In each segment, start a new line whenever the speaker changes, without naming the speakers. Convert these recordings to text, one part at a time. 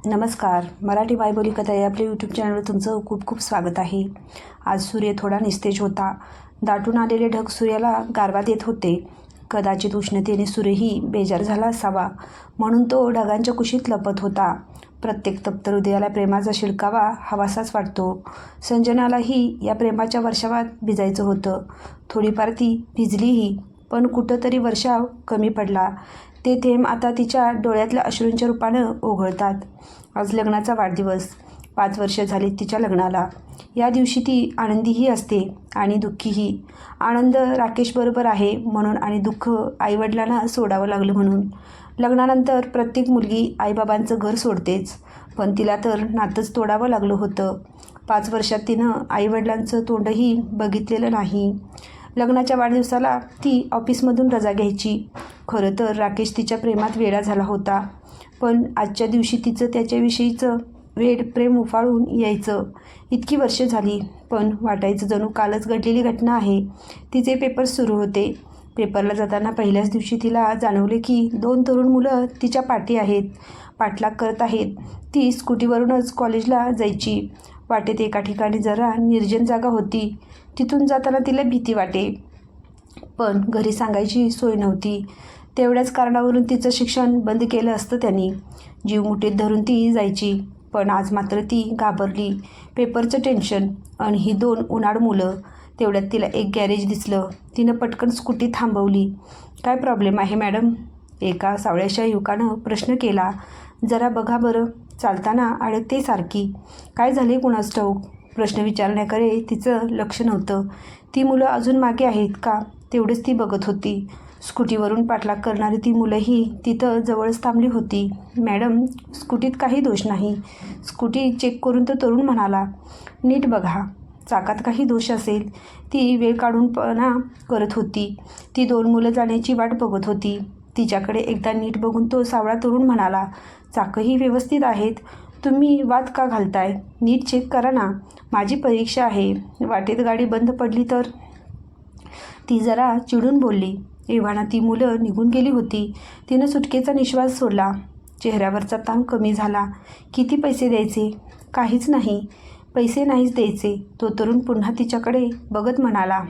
नमस्कार. मराठी मायबोली कथा या आपल्या यूट्यूब चॅनलवर तुमचं खूप खूप स्वागत आहे. आज सूर्य थोडा निस्तेज होता. दाटून आलेले ढग सूर्याला गारवा देत होते. कदाचित उष्णतेने सूर्यही बेजार झाला असावा, म्हणून तो ढगांच्या कुशीत लपत होता. प्रत्येक तप्त हृदयाला प्रेमाचा शिडकावा हवासाच वाटतो. संजनालाही या प्रेमाच्या वर्षावात भिजायचं होतं. थोडीफार ती भिजलीही, पण कुठंतरी वर्षाव कमी पडला. ते थेंब आता तिच्या डोळ्यातल्या अश्रूंच्या रूपानं ओघळतात. आज लग्नाचा वाढदिवस. 5 वर्ष झाली तिच्या लग्नाला. या दिवशी ती आनंदीही असते आणि दुःखीही. आनंद राकेशबरोबर आहे म्हणून आणि दुःख आईवडिलांना सोडावं लागलं म्हणून. लग्नानंतर प्रत्येक मुलगी आईबाबांचं घर सोडतेच, पण तिला तर नातंच तोडावं लागलं होतं. 5 वर्षात तिनं आईवडिलांचं तोंडही बघितलेलं नाही. लग्नाच्या वाढदिवसाला ती ऑफिसमधून रजा घ्यायची. खरं तर राकेश तिच्या प्रेमात वेडा झाला होता, पण आजच्या दिवशी तिचं त्याच्याविषयीचं वेड प्रेम उफाळून यायचं. इतकी वर्ष झाली, पण वाटायचं जणू कालच घडलेली घटना आहे. तिचे पेपर सुरू होते. पेपरला जाताना पहिल्याच दिवशी तिला जाणवले की 2 तरुण मुलं तिच्या पाठी आहेत, पाठलाग करत आहेत. ती स्कूटीवरूनच कॉलेजला जायची. वाटेत एका ठिकाणी जरा निर्जन जागा होती. तिथून जाताना तिला भीती वाटे, पण घरी सांगायची सोय नव्हती. तेवढ्याच कारणावरून तिचं शिक्षण बंद केलं असतं त्यांनी. जीव मुठीत धरून ती जायची, पण आज मात्र ती घाबरली. पेपरचं टेन्शन आणि ही 2 उनाड मुलं. तेवढ्यात तिला एक गॅरेज दिसलं. तिनं पटकन स्कूटी थांबवली. काय प्रॉब्लेम आहे मॅडम? एका सावळ्याशा युवकानं प्रश्न केला. जरा बघा बरं, चालताना अडकते सारखी. काय झाले कुणास ठाऊक? प्रश्न विचारण्याकडे तिचं लक्ष नव्हतं. ती मुलं अजून मागे आहेत का तेवढेच ती बघत होती. स्कूटीवरून पाठलाग करणारी ती मुलंही तिथं जवळच थांबली होती. मॅडम, स्कूटीत काही दोष नाही. स्कूटी चेक करून तो तरुण म्हणाला. नीट बघा, चाकात काही दोष असेल. ती वेळ काढूनपणा करत होती. ती 2 मुलं जाण्याची वाट बघत होती. तिच्याकडे एकदा नीट बघून तो सावळा तरुण म्हणाला, चाकही व्यवस्थित आहेत. तुम्ही वाद का घालताय? नीट चेक करा ना. माझी परीक्षा आहे. वाटेत गाडी बंद पडली तर? ती जरा चिडून बोलली. एव्हाना ती मुलं निघून गेली होती. तिनं सुटकेचा निश्वास सोडला. चेहऱ्यावरचा ताण कमी झाला. किती पैसे द्यायचे? काहीच नाही. पैसे नाहीच द्यायचे. तो तरुण पुन्हा तिच्याकडे बघत म्हणाला.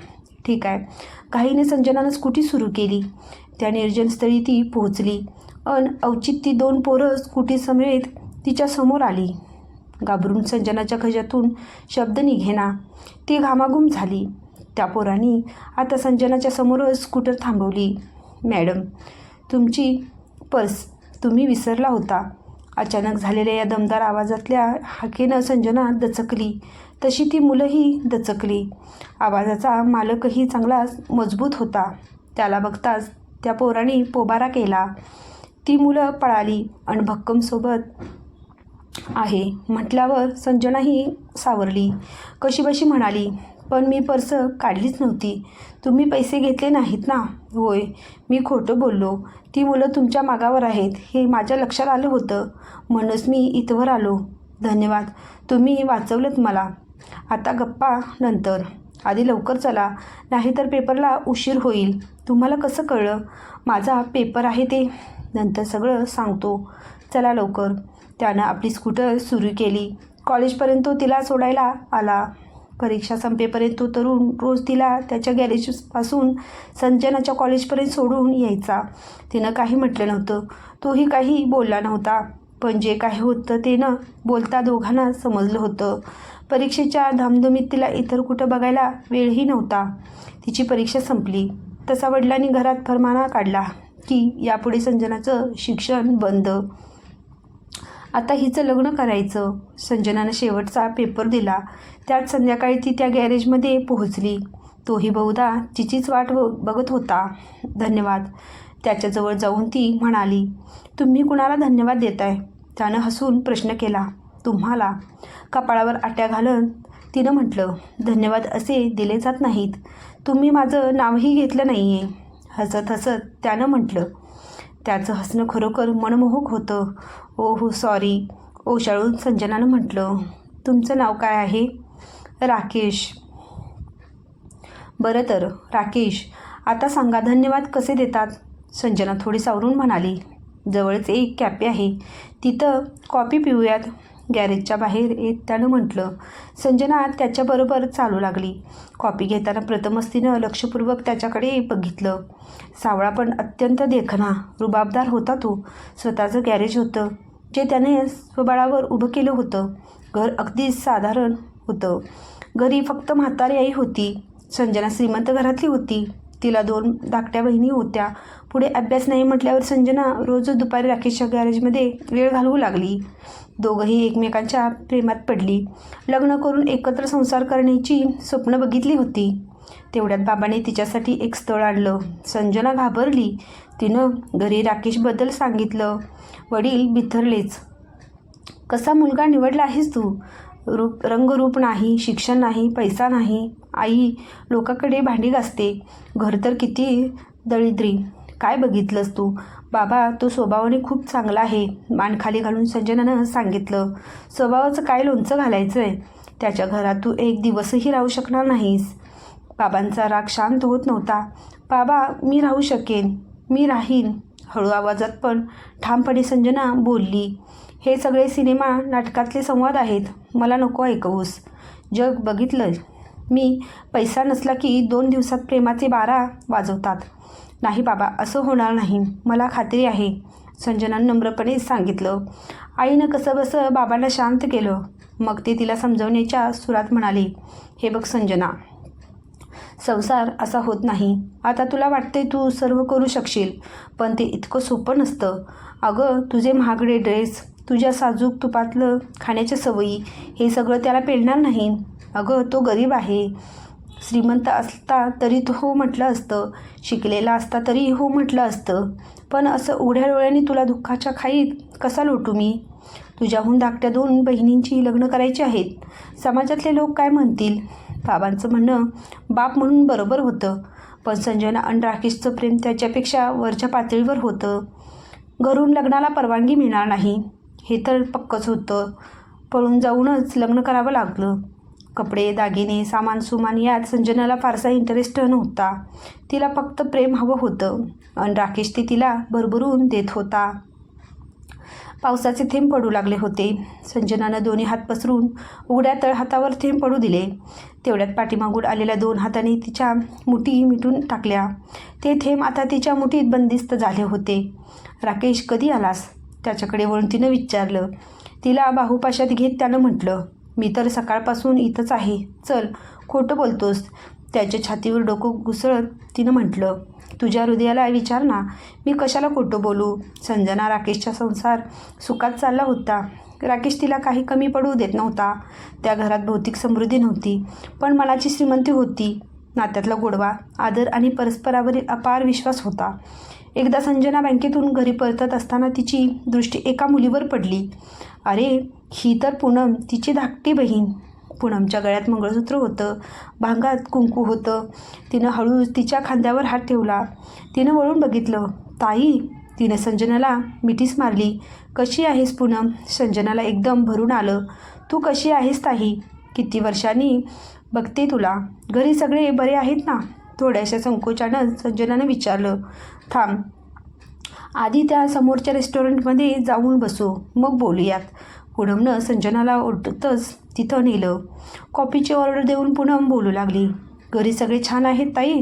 ठीक आहे. घाईने संजनानं स्कूटी सुरू केली. त्या निर्जनस्थळी ती पोहोचली. अवचित ती 2 पोरं स्कूटी समेत तिच्या समोर आली. घाबरून संजनाच्या खिशातून शब्द निघेना. ती घामाघूम झाली. त्या पोरांनी आता संजनाच्या समोरच स्कूटर थांबवली. मॅडम, तुमची पर्स तुम्ही विसरला होता. अचानक झालेल्या या दमदार आवाजातल्या हाकेनं संजना दचकली. तशी ती मुलंही दचकली. आवाजाचा मालकही चांगलाच मजबूत होता. त्याला बघताच त्या पोरांनी पोबारा केला. ती मुलं पळाली आणि भक्कम सोबत आहे म्हटल्यावर संजनाही सावरली. कशीबशी म्हणाली, पण मी पर्स काढलीच नव्हती. तुम्ही पैसे घेतले नाहीत ना? होय, मी खोटं बोललो. ती मुलं तुमच्या मागावर आहेत हे माझ्या लक्षात आलं होतं, म्हणूनच मी इथवर आलो. धन्यवाद, तुम्ही वाचवलंत मला. आता गप्पा नंतर. आधी लवकर चला, नाहीतर पेपरला उशीर होईल. तुम्हाला कसं कळलं माझा पेपर आहे ते? नंतर सगळं सांगतो. चला लवकर. त्यानं आपली स्कूटर सुरू केली. कॉलेजपर्यंत तो तिला सोडायला आला. परीक्षा संपेपर्यंत तो तरुण रोज तिला त्याच्या गॅरेजपासून संजनाच्या कॉलेजपर्यंत सोडून यायचा. तिनं काही म्हटलं नव्हतं. तोही काही बोलला नव्हता. पण जे काही होतं ते न बोलता दोघांना समजलं होतं. परीक्षेच्या धामधुमीत तिला इतर कुठं बघायला वेळही नव्हता. तिची परीक्षा संपली तसा वडिलांनी घरात फरमाना काढला की यापुढे संजनाचं शिक्षण बंद. आता हिचं लग्न करायचं. संजनानं शेवटचा पेपर दिला. त्याच संध्याकाळी ती त्या गॅरेजमध्ये पोहोचली. तोही बहुधा तिचीच वाट बघत होता. धन्यवाद. त्याच्याजवळ जाऊन ती म्हणाली. तुम्ही कुणाला धन्यवाद देताय? त्यानं हसून प्रश्न केला. तुम्हाला. कपाळावर आट्या घालून तिनं म्हटलं, धन्यवाद असे दिले जात नाहीत. तुम्ही माझं नावही घेतलं नाही आहे. हसत हसत त्यानं म्हटलं. त्याचं हसणं खरोखर मनमोहक होतं. हो सॉरी. ओशाळून संजनानं म्हटलं. तुमचं नाव काय आहे? राकेश. बरं तर राकेश, आता सांगा धन्यवाद कसे देतात? संजना थोडी सावरून म्हणाली. जवळच एक कॅफे आहे, तिथं कॉफी पिऊयात, गॅरेजच्या बाहेर येत त्यानं म्हटलं. संजना त्याच्याबरोबर चालू लागली. कॉफी घेताना प्रथमच तिनं लक्षपूर्वक त्याच्याकडे बघितलं. सावळा पण अत्यंत देखणा, रुबाबदार होता तो. स्वतःचं गॅरेज होतं, जे त्याने स्वबळावर उभं केलं होतं. घर अगदी साधारण होतं. घरी फक्त म्हातारी आई होती. संजना श्रीमंत घरातली होती. तिला 2 धाकट्या बहिणी होत्या. पुढे अभ्यास नाही म्हटल्यावर संजना रोज दुपारी राकेशच्या गॅरेजमध्ये वेळ घालवू लागली. दोघंही एकमेकांच्या प्रेमात पडली. लग्न करून एकत्र संसार करण्याची स्वप्न बघितली होती. तेवढ्यात बाबाने तिच्यासाठी एक स्थळ आणलं. संजना घाबरली. तिनं घरी राकेशबद्दल सांगितलं. वडील बिथरलेच. कसा मुलगा निवडला आहेस तू? रंगरूप नाही, शिक्षण नाही, पैसा नाही. आई लोकांकडे भांडी घासते. घर तर किती दळिद्री. काय बघितलंस तू? बाबा तो स्वभावाने खूप चांगला आहे, मान खाली घालून संजनानं सांगितलं. स्वभावाचं काय लोणचं घालायचं आहे? त्याच्या घरात तू एक दिवसही राहू शकणार नाहीस. बाबांचा राग शांत होत नव्हता. बाबा मी राहू शकेन, मी राहीन, हळू आवाजात पण ठामपणे संजना बोलली. हे सगळे सिनेमा नाटकातले संवाद आहेत, मला नको ऐकवूस. जग बघितलं मी. पैसा नसला की 2 दिवसात प्रेमाचे 12 वाजवतात. नाही बाबा, असं होणार नाही, मला खात्री आहे, संजनानं नम्रपणे सांगितलं. आईनं कसंबसं बाबांना शांत केलं. मग ते तिला समजवण्याच्या सुरात म्हणाले. हे बघ संजना, संसार असा होत नाही. आता तुला वाटते तू सर्व करू शकशील, पण ते इतकं सोपं नसतं. अगं तुझे महागडे ड्रेस, तुझ्या साजूक तुपातलं खाण्याच्या सवयी, हे सगळं त्याला पेलणार नाही. अगं तो गरीब आहे. श्रीमंत असता तरी तो हो म्हटलं असतं, शिकलेला असता तरी हो म्हटलं असतं. पण असं उघड्या डोळ्यांनी तुला दुःखाच्या खाईत कसा लोटू मी? तुझ्याहून धाकट्या 2 बहिणींची लग्न करायची आहेत. समाजातले लोक काय म्हणतील? बाबांचं म्हणणं बाप म्हणून बरोबर होतं, पण संजना आणि राकेशचं प्रेम त्याच्यापेक्षा वरच्या पातळीवर होतं. घरून लग्नाला परवानगी मिळणार नाही हे तर पक्कच होतं. पळून जाऊनच लग्न करावं लागलं. कपडे, दागिने, सामान सुमान यात संजनाला फारसा इंटरेस्ट नव्हता. तिला फक्त प्रेम हवं होतं आणि राकेश ते तिला भरभरून देत होता. पावसाचे थेंब पडू लागले होते. संजनानं दोन्ही हात पसरून उघड्या तळहातावर थेंब पडू दिले. तेवढ्यात पाठीमागून आलेल्या 2 हातांनी तिच्या मुठी मिटून टाकल्या. ते थेंब आता तिच्या मुठीत बंदिस्त झाले होते. राकेश कधी आलास? त्याच्याकडे वळून तिनं विचारलं. तिला बाहुपाशात घेत त्यानं म्हटलं. मी तर सकाळपासून इथंच आहे. चल, खोटं बोलतोस? त्याच्या छातीवर डोकं घुसळत तिनं म्हटलं. तुझ्या हृदयाला विचार ना, मी कशाला खोटं बोलू? संजना राकेशचा संसार सुखात चालला होता. राकेश तिला काही कमी पडू देत नव्हता. त्या घरात भौतिक समृद्धी नव्हती, पण मनाची श्रीमंती होती. नात्यातला गोडवा, आदर आणि परस्परावरील अपार विश्वास होता. एकदा संजना बँकेतून घरी परतत असताना तिची दृष्टी एका मुलीवर पडली. अरे, ही तर पूनम, तिची धाकटी बहीण. पूनमच्या गळ्यात मंगळसूत्र होतं, भांगात कुंकू होतं. तिनं हळूच तिच्या खांद्यावर हात ठेवला. तिनं वळून बघितलं. ताई, तिनं संजनाला मिठीच मारली. कशी आहेस पूनम? संजनाला एकदम भरून आलं. तू कशी आहेस ताई? किती वर्षांनी बघते तुला. घरी सगळे बरे आहेत ना? थोड्याशा संकोचानं संजनानं विचारलं. थांब, आधी त्या समोरच्या रेस्टॉरंटमध्ये जाऊन बसू, मग बोलूयात. पूनमनं संजनाला ओढतच तिथं नेलं. कॉफीची ऑर्डर देऊन पूनम बोलू लागली. घरी सगळे छान आहेत ताई.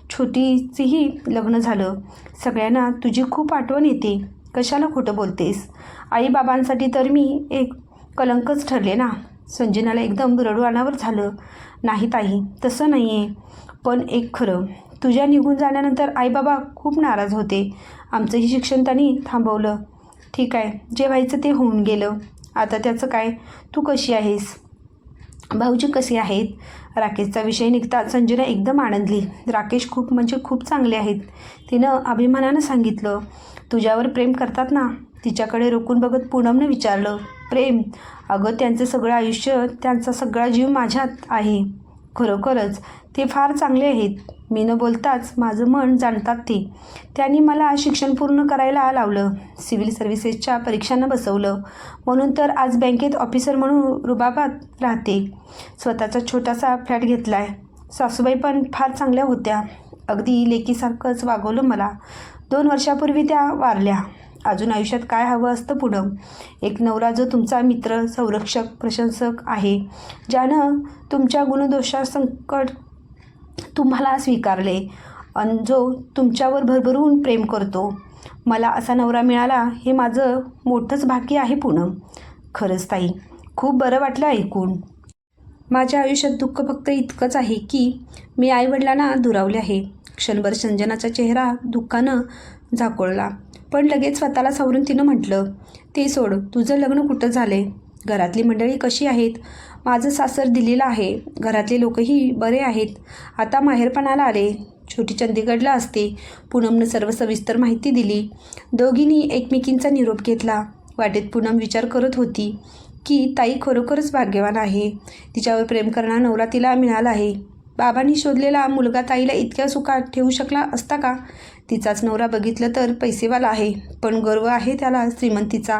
छोटीचीही लग्न झालं. सगळ्यांना तुझी खूप आठवण येते. कशाला खोटं बोलतेस? आईबाबांसाठी तर मी एक कलंकच ठरले ना. संजनाला एकदम रडू अनावर झालं. नाही ताई, तसं नाही आहे. पण एक खरं, तुझ्या निघून जाण्यानंतर आईबाबा खूप नाराज होते. आमचंही शिक्षण त्यांनी थांबवलं. ठीक आहे, जे व्हायचं ते होऊन गेलं. आता त्याचं काय? तू कशी आहेस? भाऊजी कसे आहेत? राकेशचा विषय निघता संजना एकदम आनंदली. राकेश खूप म्हणजे खूप चांगले आहेत, तिनं अभिमानानं सांगितलं. तुझ्यावर प्रेम करतात ना? तिच्याकडे रोखून बघत पूनमनं विचारलं. प्रेम? अगं त्यांचं सगळं आयुष्य, त्यांचा सगळा जीव माझ्यात आहे. खरोखरच ते फार चांगले आहेत. मी न बोलताच माझं मन जाणतात ते. त्यांनी मला शिक्षण पूर्ण करायला लावलं, सिव्हिल सर्व्हिसेसच्या परीक्षांना बसवलं. म्हणून तर आज बँकेत ऑफिसर म्हणून रुबाबात राहते. स्वतःचा छोटासा फ्लॅट घेतला आहे. सासूबाई पण फार चांगल्या होत्या. अगदी लेकीसारखंच वागवलं मला. 2 वर्षापूर्वी त्या वारल्या. अजून आयुष्यात काय हवं असतं पूनम? एक नवरा जो तुमचा मित्र, संरक्षक, प्रशंसक आहे, ज्यानं तुमच्या गुणदोषासंकट तुम्हाला स्वीकारले आणि जो तुमच्यावर भरभरून प्रेम करतो. मला असा नवरा मिळाला हे माझं मोठंच भाग्य आहे पूनम. खरंच ताई, खूप बरं वाटलं ऐकून. माझ्या आयुष्यात दुःख फक्त इतकंच आहे की मी आईवडिलांना दुरावले आहे. क्षणभर संजनाचा चेहरा दुःखानं झाकोळला, पण लगेच स्वतःला सावरून तिनं म्हटलं, ते सोड, तुझं लग्न कुठं झाले? घरातली मंडळी कशी आहेत? माझं सासर दिल्लीला आहे, घरातले लोकही बरे आहेत. आता माहेरपणाला आले. छोटी चंदीगडला असते. पूनमनं सर्व सविस्तर माहिती दिली. दोघींनी एकमेकींचा निरोप घेतला. वाटेत पूनम विचार करत होती की ताई खरोखरच भाग्यवान आहे. तिच्यावर प्रेम करणारा नवरा तिला मिळाला आहे. बाबांनी शोधलेला मुलगा ताईला इतक्या सुखात ठेवू शकला असता का? तिचाच नवरा बघितलं तर पैसेवाला आहे, पण गर्व आहे त्याला श्रीमंतीचा.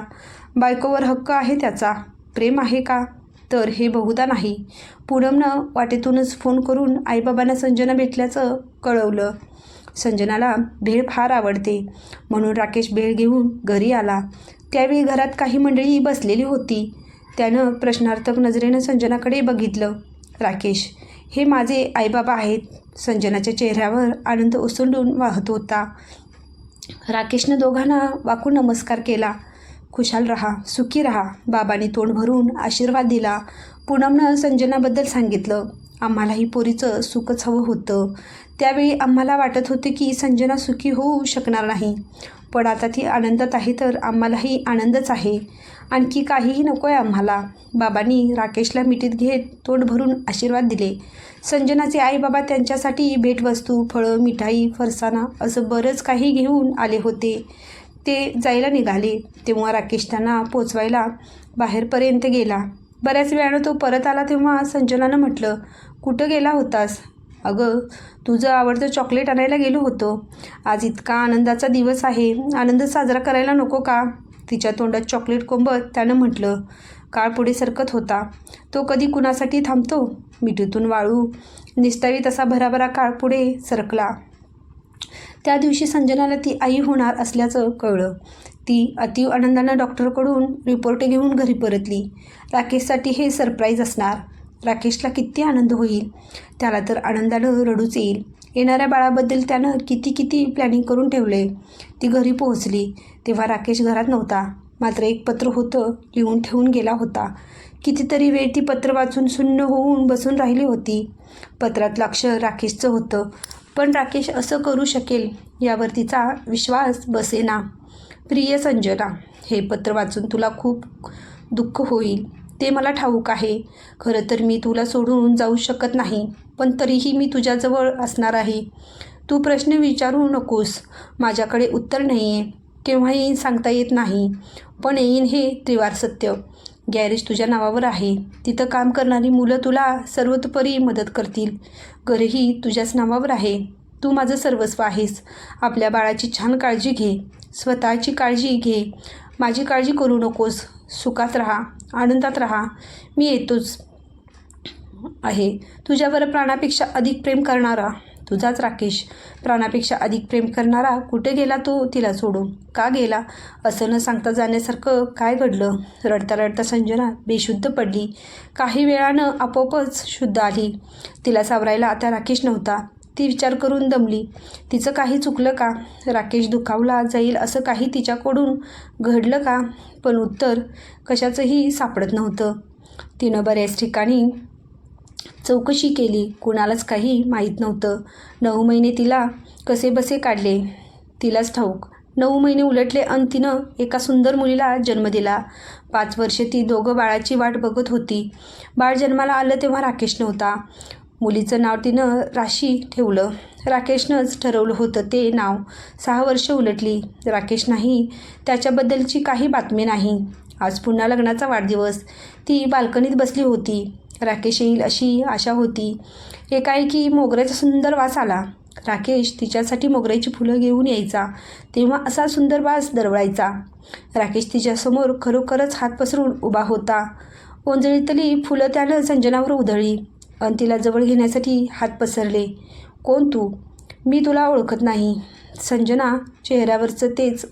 बायकोवर हक्क आहे त्याचा. प्रेम आहे का? तर हे बहुधा नाही. पूनमनं वाटेतूनच फोन करून आईबाबांना संजना भेटल्याचं कळवलं. संजनाला भेळ फार आवडते, म्हणून राकेश भेळ घेऊन घरी आला. त्यावेळी घरात काही मंडळी बसलेली होती. त्यानं प्रश्नार्थक नजरेनं संजनाकडे बघितलं. राकेश, हे माझे आईबाबा आहेत. संजनाच्या चेहऱ्यावर आनंद ओसंडून वाहत होता. राकेशनं दोघांना वाकून नमस्कार केला. खुशाल रहा, सुखी रहा. बाबांनी तोंड भरून आशीर्वाद दिला. पूनमनं संजनाबद्दल सांगितलं. आम्हालाही पोरीचं सुखच हवं होतं. त्यावेळी आम्हाला वाटत होतं की संजना सुखी होऊ शकणार नाही, पण आता ती आनंदात आहे तर आम्हालाही आनंदच आहे. आणखी काहीही नको आहे आम्हाला. बाबांनी राकेशला मिठीत घेत तोंड भरून आशीर्वाद दिले. संजनाचे आईबाबा त्यांच्यासाठी भेटवस्तू, फळं, मिठाई, फरसाणा असं बरंच काही घेऊन आले होते. ते जायला निघाले तेव्हा राकेश त्यांना पोचवायला बाहेरपर्यंत गेला. बऱ्याच वेळानं तो परत आला तेव्हा संजनानं म्हटलं, कुठं गेला होतास? अगं, तुझं आवडतं चॉकलेट आणायला गेलो होतो. आज इतका आनंदाचा दिवस आहे, आनंद साजरा करायला नको का? तिच्या तोंडात चॉकलेट कोंबत त्यानं म्हटलं. काळ पुढे सरकत होता. तो कधी कुणासाठी थांबतो? मिठीतून वाळू निसटावी तसा भराभरा काळ पुढे सरकला. त्या दिवशी संजनाला ती आई होणार असल्याचं कळलं. ती अतीव आनंदानं डॉक्टरकडून रिपोर्ट घेऊन घरी परतली. राकेशसाठी हे सरप्राईज असणार. राकेशला किती आनंद होईल. त्याला तर आनंदानं रडूच येईल. येणाऱ्या बाळाबद्दल त्यानं किती प्लॅनिंग करून ठेवले. ती घरी पोहोचली तेव्हा राकेश घरात नव्हता. मात्र एक पत्र होतं, लिहून ठेवून गेला होता. कितीतरी वेळ ती पत्र वाचून सुन्न होऊन बसून राहिली होती. पत्रातलं अक्षर राकेशचं होतं, पण राकेश असं करू शकेल यावर तिचा विश्वास बसेना. प्रिय संजना, हे पत्र वाचून तुला खूप दुःख होईल, ते मला ठाऊक आहे. खरं तर मी तुला सोडून जाऊ शकत नाही, पण तरीही मी तुझ्याजवळ असणार आहे. तू प्रश्न विचारू नकोस. माझ्याकडे उत्तर नाही आहे. केव्हा येईन सांगता येत नाही, पण येईन हे त्रिवार सत्य. गॅरेज तुझ्या नावावर आहे. तिथं काम करणारी मुलं तुला सर्वतोपरी मदत करतील. घरही तुझ्याच नावावर आहे. तू माझं सर्वस्व आहेस. आपल्या बाळाची छान काळजी घे. स्वतःची काळजी घे. माझी काळजी करू नकोस. सुखात राहा, आनंदात राहा. मी येतोच आहे. तुझ्यावर प्राणापेक्षा अधिक प्रेम करणारा तुझाच राकेश. प्राणापेक्षा अधिक प्रेम करणारा कुठे गेला तो तिला सोडून? का गेला? असं न सांगता जाण्यासारखं काय घडलं? रडता रडता संजना बेशुद्ध पडली. काही वेळानं आपोआपच शुद्ध आली. तिला सावरायला आता राकेश नव्हता. ती विचार करून दमली. तिचं काही चुकलं का? राकेश दुखावला जाईल असं काही तिच्याकडून घडलं का? पण उत्तर कशाचंही सापडत नव्हतं. तिनं बऱ्याच ठिकाणी चौकशी केली. कुणालाच काही माहीत नव्हतं. 9 महिने तिला कसेबसे काढले तिलाच ठाऊक. 9 महिने उलटले आणि तिनं एका सुंदर मुलीला जन्म दिला. 5 वर्षे ती दोघं बाळाची वाट बघत होती. बाळ जन्माला आलं तेव्हा राकेश नव्हता. मुलीचं नाव तिनं राशी ठेवलं. राकेशनंच ठरवलं होतं ते नाव. 6 वर्ष उलटली. राकेश नाही. त्याच्याबद्दलची काही बातमी नाही. आज पुन्हा लग्नाचा वाढदिवस. ती बाल्कनीत बसली होती. राकेश येईल अशी आशा होती. एकाएकी मोगऱ्याचा सुंदर वास आला. राकेश तिच्यासाठी मोगऱ्याची फुलं घेऊन यायचा तेव्हा असा सुंदर वास दरवळायचा. राकेश तिच्यासमोर खरोखरच हात पसरून उभा होता. ओंजळीतली फुलं त्यानं संजनावर उधळली आणि तिला जवळ घेण्यासाठी हात पसरले. कोण तू? मी तुला ओळखत नाही. संजना चेहऱ्यावरचं तेच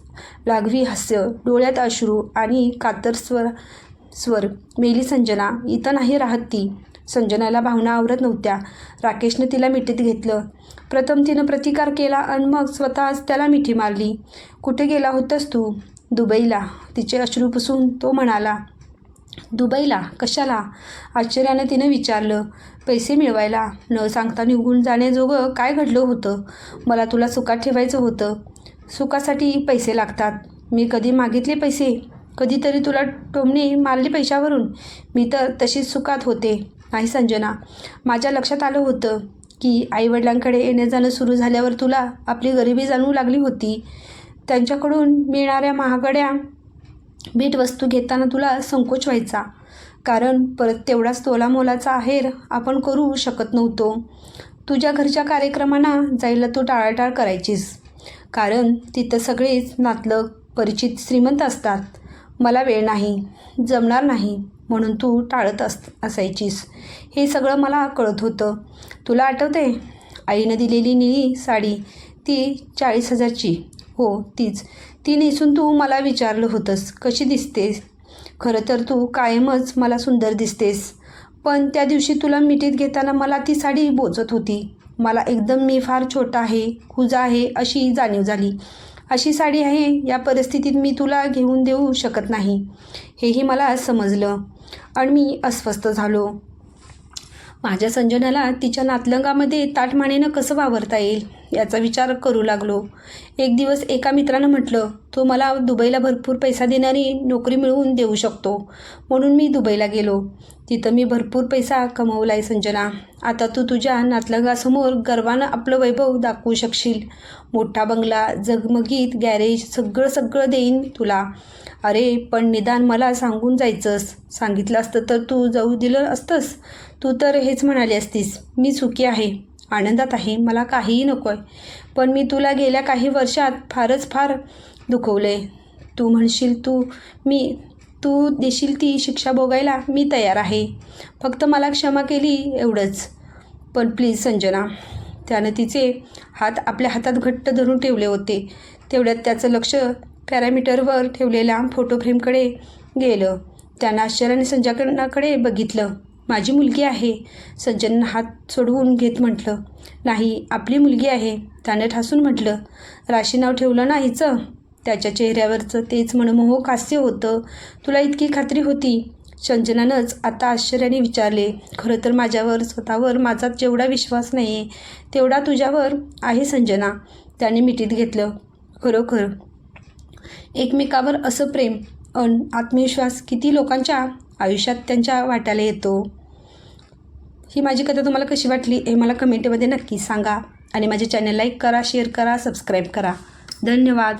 लाघवी हास्य, डोळ्यात अश्रू आणि कातर स्वर. मेली संजना, इथं नाही राहत ती. संजनाला भावना आवरत नव्हत्या. राकेशनं तिला मिठीत घेतलं. प्रथम तिनं प्रतिकार केला आणि मग स्वतःच त्याला मिठी मारली. कुठे गेला होतास तू? दुबईला. तिचे अश्रू पुसून तो म्हणाला. दुबईला? कशाला? आश्चर्यानं तिनं विचारलं. पैसे मिळवायला. न सांगता निघून जाण्याजोगं काय घडलं होतं? मला तुला सुखात ठेवायचं होतं. सुखासाठी पैसे लागतात. मी कधी मागितले पैसे? कधीतरी तुला टोमणे मारली पैशावरून? मी तर तशीच सुखात होते. नाही संजना, माझ्या लक्षात आलं होतं की आईवडिलांकडे येणं जाणं सुरू झाल्यावर तुला आपली गरिबी जाणवू लागली होती. त्यांच्याकडून मिळणाऱ्या महागड्या भेटवस्तू घेताना तुला संकोच व्हायचा. कारण परत तेवढाच तोलामोलाचा आहेर आपण करू शकत नव्हतो. तुझ्या घरच्या कार्यक्रमांना जायला तू टाळाटाळ करायचीस. कारण तिथं सगळेच नातलग परिचित श्रीमंत असतात. मला वेळ नाही, जमणार नाही म्हणून तू टाळत असायचीस. हे सगळं मला कळत होतं. तुला आठवते आईनं दिलेली निळी साडी, ती 40,000ची? हो तीच. ती नेसून तू मला विचारलं होतंस कशी दिसतेस. खरं तर तू कायमच मला सुंदर दिसतेस. पण त्या दिवशी तुला मिठीत घेताना मला ती साडी बोचत होती. मला एकदम मी फार छोटा आहे, खुजा आहे अशी जाणीव झाली. अशी साडी आहे या परिस्थितीत मी तुला घेऊन देऊ शकत नाही, हेही मला समजलं आणि मी अस्वस्थ झालो. माझ्या संजनाला तिच्या नातलंगामध्ये ताठमानेनं कसं वावरता येईल याचा विचार करू लागलो. एक दिवस एका मित्रानं म्हटलं, तो मला दुबईला भरपूर पैसा देणारी नोकरी मिळवून देऊ शकतो. म्हणून मी दुबईला गेलो. तिथं मी भरपूर पैसा कमवला आहे संजना. आता तू तुझ्या नातलंगासमोर गर्वानं आपलं वैभव दाखवू शकशील. मोठा बंगला, झगमगीत गॅरेज, सगळं देईन तुला. अरे पण निदान मला सांगून जायचंस. सांगितलं असतं तर तू जाऊ दिलं असतंस. तू तर हेच म्हणाली असतीस, मी सुखी आहे, आनंदात आहे, मला काहीही नको आहे. पण मी तुला गेल्या काही वर्षात फार दुखवलं आहे. तू म्हणशील तू देशील ती शिक्षा भोगायला मी तयार आहे. फक्त मला क्षमा केली एवढंच. पण प्लीज संजना. त्यानं तिचे हात आपल्या हातात घट्ट धरून ठेवले होते. तेवढ्यात त्याचं लक्ष पॅरामीटरवर ठेवलेल्या फोटो फ्रेमकडे गेलं. त्यानं आश्चर्याने संजनाकडे बघितलं. माझी मुलगी आहे. संजनानं हात सोडवून घेत म्हटलं. नाही, आपली मुलगी आहे. त्यानं ठासून म्हटलं. राशी नाव ठेवलं ना हिचं? त्याच्या चेहऱ्यावरचं तेच मनमोहक हास्य होतं. तुला इतकी खात्री होती? संजनानंच आता आश्चर्याने विचारले. खरं तर माझ्यावर स्वतःवर माझा जेवढा विश्वास नाही आहे तेवढा तुझ्यावर आहे संजना. त्याने मिठीत घेतलं. खरोखर एकमेकावर असं प्रेम आत्मविश्वास किती लोकांच्या आयुष्यात त्यांच्या वाट्याला येतो. ही माझी कथा तुम्हाला कशी वाटली हे मला कमेंटमध्ये नक्की सांगा. आणि माझे चॅनल लाईक करा, शेअर करा, सबस्क्राईब करा. धन्यवाद.